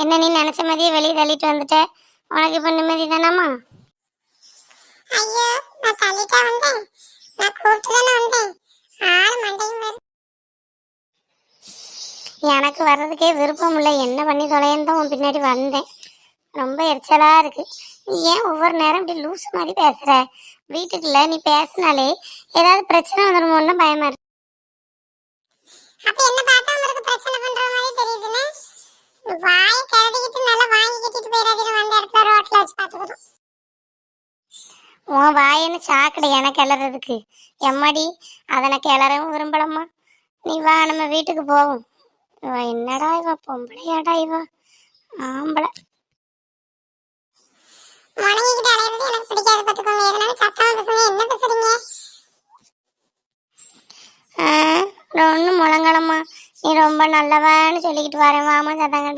என்ன நீ நினைச்ச மாதிரியே வெளியே தள்ளிட்டு வந்துட்ட? உனக்கு இப்ப நிம்மதி தானாமா? ஐயோ, நான் தள்ளிட்டா வந்தேன். நான் கூப்பிட்டு தானே வந்தேன். ஆள் மண்டையும் வருது. எனக்கு வர்றதுக்கே விருப்பம் இல்லை. என்ன பண்ணி தொலைன்னு தான் உன் பின்னாடி வந்தேன். ரொம்ப எரிச்சலா இருக்கு. நீ ஏன் ஒவ்வொரு நேரம் இப்படி லூஸ் மாதிரி பேசுற? வீட்டுக்குள்ள நீ பேசினாலே ஏதாவது பிரச்சனை வந்துடுமோன்னு பயமா இருக்கு. அப்ப என்ன பார்த்தா உங்களுக்கு பிரச்சனை பண்ற மாதிரி தெரியுதுன்னு வாயை கிளறிக்கிட்டு நல்லா வாங்கி கட்டிட்டு போயிடாதீங்க. வந்த இடத்துல ரோட்ல வச்சு பார்த்துக்கிறோம். உன் வாயன்னு சாக்கடை எனக்கு கிளறதுக்கு. எம்மாடி, அதை நான் கிளறவும் விரும்பலம்மா. நீ வா, நம்ம வீட்டுக்கு போவோம். இவ என்னடா இவ பொம்பளையாடா இவ ஆம்பளை. முணங்கிக்கிட்டு அலையிறது எனக்கு பிடிக்காது பார்த்துக்கோங்க. எதனால சத்தமா பேசுங்க. என்ன பேசுறீங்க? ஒன்றும் முழங்கலம்மா. நீ ரொம்ப நல்லவான்னு சொல்லிக்கிட்டு வரேன். வாமா சத்தங்கண்டா.